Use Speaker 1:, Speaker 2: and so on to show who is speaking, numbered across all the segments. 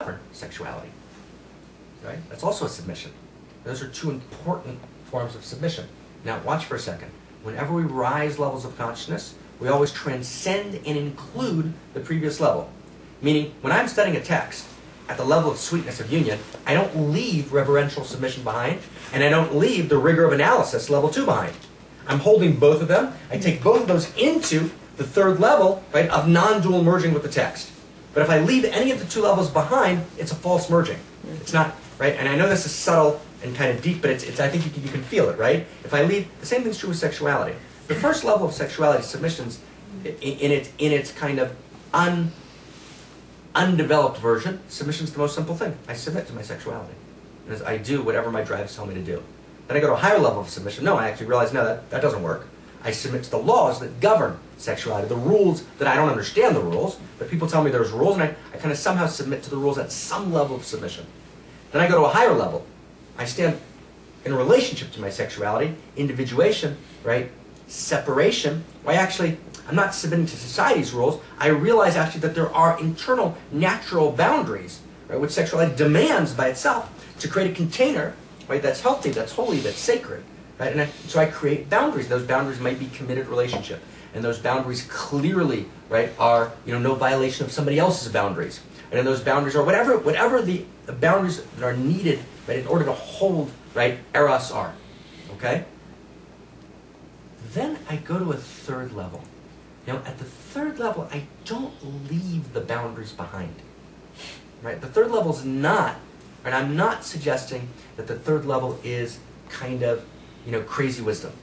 Speaker 1: govern sexuality. Right? That's also a submission. Those are two important forms of submission. Now, watch for a second. Whenever we rise levels of consciousness, we always transcend and include the previous level. Meaning, when I'm studying a text at the level of sweetness of union, I don't leave reverential submission behind, and I don't leave the rigor of analysis, level 2, behind. I'm holding both of them. I take both of those into the third level, right, of non-dual merging with the text. But if I leave any of the two levels behind, it's a false merging. It's not, right? And I know this is subtle and kind of deep, but it's I think you can feel it, right? If I leave, the same thing's true with sexuality. The first level of sexuality, submissions, in its kind of undeveloped version, submission's the most simple thing. I submit to my sexuality. As I do whatever my drives tell me to do. Then I go to a higher level of submission. No, I actually realize, no, that doesn't work. I submit to the laws that govern sexuality, the rules that I don't understand the rules, but people tell me there's rules, and I kind of somehow submit to the rules at some level of submission. Then I go to a higher level. I stand in relationship to my sexuality, individuation, right? Separation. I'm not submitting to society's rules. I realize actually that there are internal natural boundaries, right, which sexuality demands by itself to create a container, right, that's healthy, that's holy, that's sacred. Right? And so I create boundaries. Those boundaries might be committed relationship. And those boundaries clearly, right, are no violation of somebody else's boundaries. And those boundaries are whatever the boundaries that are needed, right, in order to hold, right, eros are. Okay? Then I go to a third level. At the third level, I don't leave the boundaries behind. Right? The third level is not, and I'm not suggesting that the third level is kind of, crazy wisdom.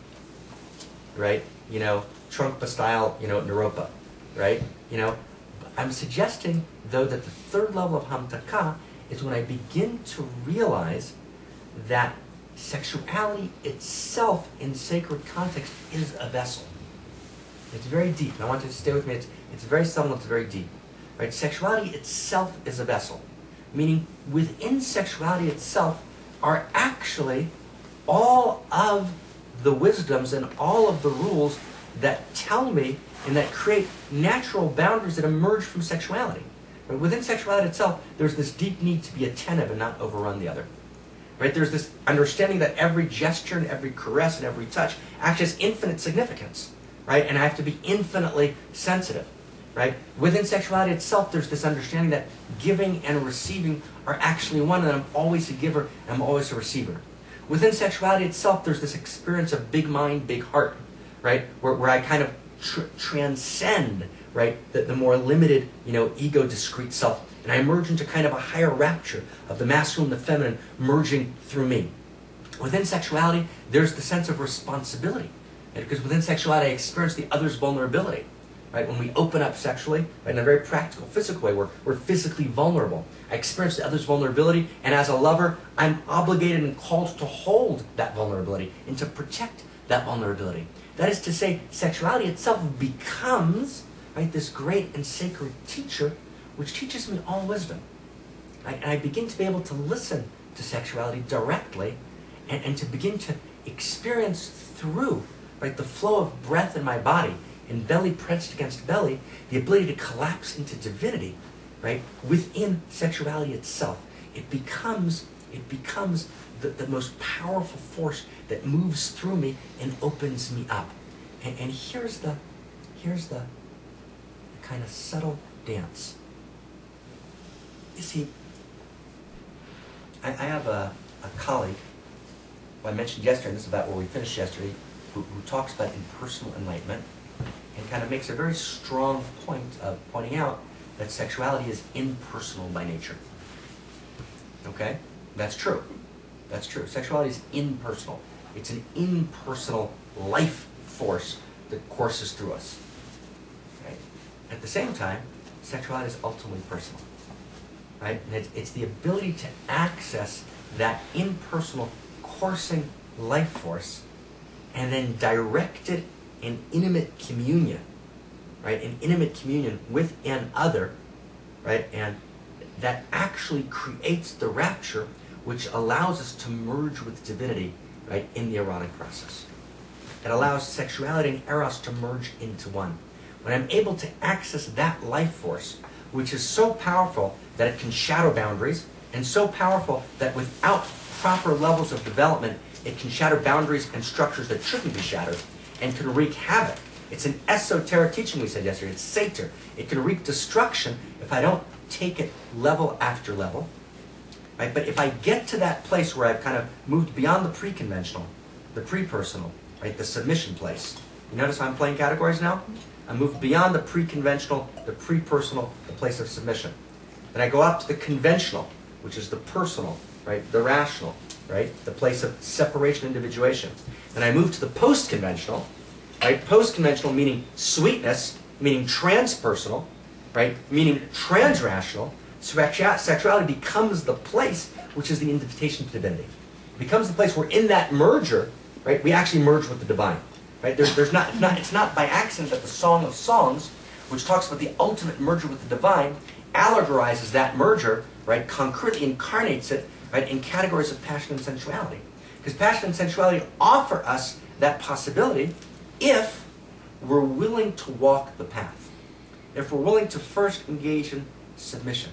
Speaker 1: Right? Trungpa style, Naropa. Right? I'm suggesting, though, that the third level of Hamtaka is when I begin to realize that sexuality itself in sacred context is a vessel. It's very deep. I want you to stay with me. It's very subtle, it's very deep. Right? Sexuality itself is a vessel. Meaning, within sexuality itself are actually all of the wisdoms and all of the rules that tell me and that create natural boundaries that emerge from sexuality. Right? Within sexuality itself, there's this deep need to be attentive and not overrun the other. Right? There's this understanding that every gesture and every caress and every touch actually has infinite significance. Right? And I have to be infinitely sensitive. Right? Within sexuality itself, there's this understanding that giving and receiving are actually one, and I'm always a giver and I'm always a receiver. Within sexuality itself, there's this experience of big mind, big heart, right? Where I kind of transcend, right, the more limited, ego discrete self, and I emerge into kind of a higher rapture of the masculine and the feminine merging through me. Within sexuality, there's the sense of responsibility, right? Because within sexuality, I experience the other's vulnerability. Right? When we open up sexually, right, in a very practical, physical way, we're physically vulnerable. I experience the other's vulnerability, and as a lover, I'm obligated and called to hold that vulnerability and to protect that vulnerability. That is to say, sexuality itself becomes, right, this great and sacred teacher, which teaches me all wisdom. Right? And I begin to be able to listen to sexuality directly, and to begin to experience through, right, the flow of breath in my body, and belly pressed against belly, the ability to collapse into divinity, right, within sexuality itself. It becomes the most powerful force that moves through me and opens me up. And here's the kind of subtle dance. You see, I have a colleague who I mentioned yesterday, and this is about where we finished yesterday, who talks about impersonal enlightenment, and kind of makes a very strong point of pointing out that sexuality is impersonal by nature. Okay? That's true. That's true. Sexuality is impersonal. It's an impersonal life force that courses through us. Right? At the same time, sexuality is ultimately personal. Right? And it's the ability to access that impersonal coursing life force and then direct it in intimate communion, right? In intimate communion with an other, right? And that actually creates the rapture which allows us to merge with divinity, right, in the erotic process. It allows sexuality and eros to merge into one. When I'm able to access that life force, which is so powerful that it can shadow boundaries, and so powerful that without proper levels of development, it can shatter boundaries and structures that shouldn't be shattered, and can wreak havoc. It's an esoteric teaching we said yesterday. It's Sator. It can wreak destruction if I don't take it level after level. Right? But if I get to that place where I've kind of moved beyond the pre-conventional, the pre-personal, right, the submission place. You notice I'm playing categories now? I move beyond the pre-conventional, the pre-personal, the place of submission. Then I go up to the conventional, which is the personal, right, the rational, right, the place of separation, individuation. Then I move to the post-conventional, right, post-conventional meaning sweetness, meaning transpersonal, right, meaning transrational. Sexuality becomes the place which is the invitation to divinity. It becomes the place where in that merger, right, we actually merge with the divine. Right? It's not by accident that the Song of Songs, which talks about the ultimate merger with the divine, allegorizes that merger, right, concretely incarnates it, right, in categories of passion and sensuality. Because passion and sensuality offer us that possibility if we're willing to walk the path. If we're willing to first engage in submission.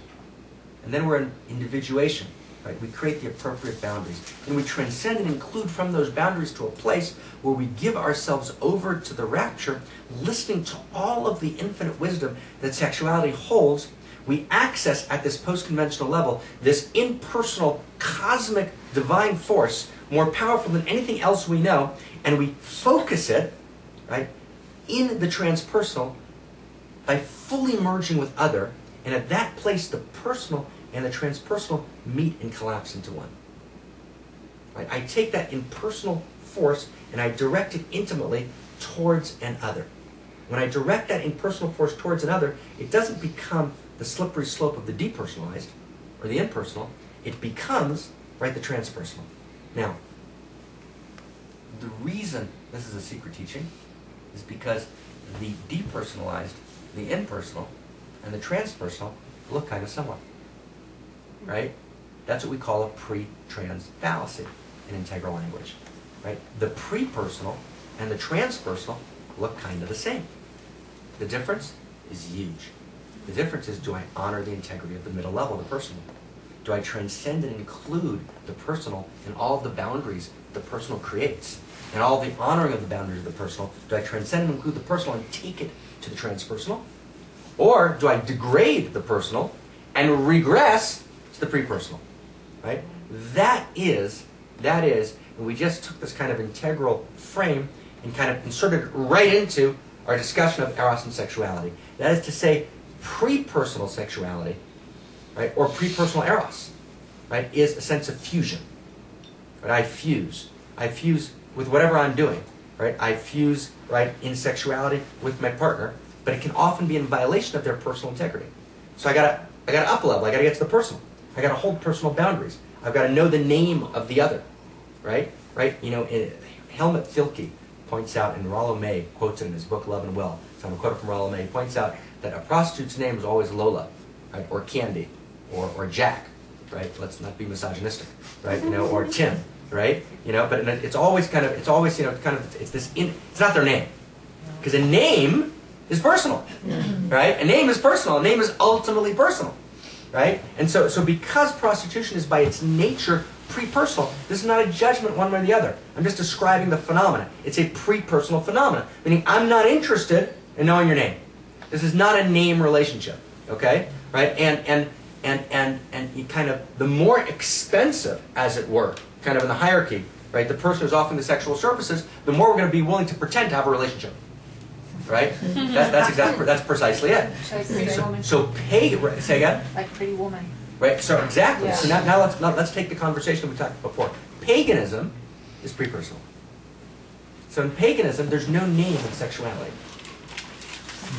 Speaker 1: And then we're in individuation. Right? We create the appropriate boundaries. And we transcend and include from those boundaries to a place where we give ourselves over to the rapture, listening to all of the infinite wisdom that sexuality holds. We access at this post-conventional level this impersonal, cosmic, divine force, more powerful than anything else we know, and we focus it, right, in the transpersonal by fully merging with other, and at that place the personal and the transpersonal meet and collapse into one. Right? I take that impersonal force and I direct it intimately towards an other. When I direct that impersonal force towards another, it doesn't become the slippery slope of the depersonalized or the impersonal. It becomes, right, the transpersonal. Now, the reason this is a secret teaching is because the depersonalized, the impersonal, and the transpersonal look kind of similar. Right? That's what we call a pre-trans fallacy in integral language. Right? The pre-personal and the transpersonal look kind of the same. The difference is huge. The difference is, do I honor the integrity of the middle level, the personal? Do I transcend and include the personal in all of the boundaries the personal creates? And all the honoring of the boundaries of the personal, do I transcend and include the personal and take it to the transpersonal? Or do I degrade the personal and regress to the pre-personal? Right? That is, and we just took this kind of integral frame and kind of inserted it right into our discussion of eros and sexuality. That is to say, pre-personal sexuality, right, or pre-personal eros, right, is a sense of fusion. Right? I fuse with whatever I'm doing. Right? I fuse, right, in sexuality with my partner, but it can often be in violation of their personal integrity. So I gotta up level. I gotta get to the personal. I gotta hold personal boundaries. I've got to know the name of the other. Right? Right? You know, Helmut Thielke points out, and Rollo May quotes it in his book Love and Will. So I'm going to quote it from Rollo May. He points out that a prostitute's name is always Lola, right, or Candy, or Jack, right? Let's not be misogynistic, right? You know, or Tim, right? You know, but it's always you know, it's not their name, because a name is personal, right? A name is personal. A name is ultimately personal, right? And so because prostitution is by its nature pre-personal, this is not a judgment one way or the other. I'm just describing the phenomena. It's a pre-personal phenomenon, meaning I'm not interested in knowing your name. This is not a name relationship, okay? Right? And you kind of, the more expensive, as it were, kind of in the hierarchy, right, the person who's offering the sexual services, the more we're going to be willing to pretend to have a relationship. Right? That's precisely it. So pay, say again?
Speaker 2: Like Pretty Woman.
Speaker 1: Right, so exactly.
Speaker 2: Yeah.
Speaker 1: So now let's take the conversation we talked before. Paganism is pre-personal. So in paganism, there's no name in sexuality.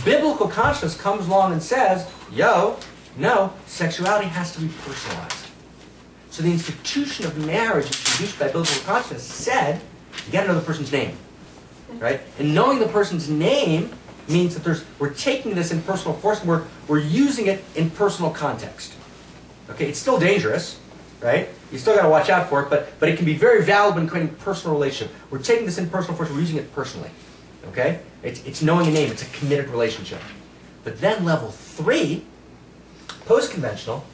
Speaker 1: Biblical consciousness comes along and says, no, sexuality has to be personalized. So the institution of marriage introduced by biblical consciousness said, you got to know the person's name. Right? And knowing the person's name means that we're taking this impersonal force and we're using it in personal context. Okay, it's still dangerous, right? You still got to watch out for it, but it can be very valuable in creating personal relationship. We're taking this impersonal force, we're using it personally. Okay? It's knowing a name, it's a committed relationship. But then level 3 Post-conventional,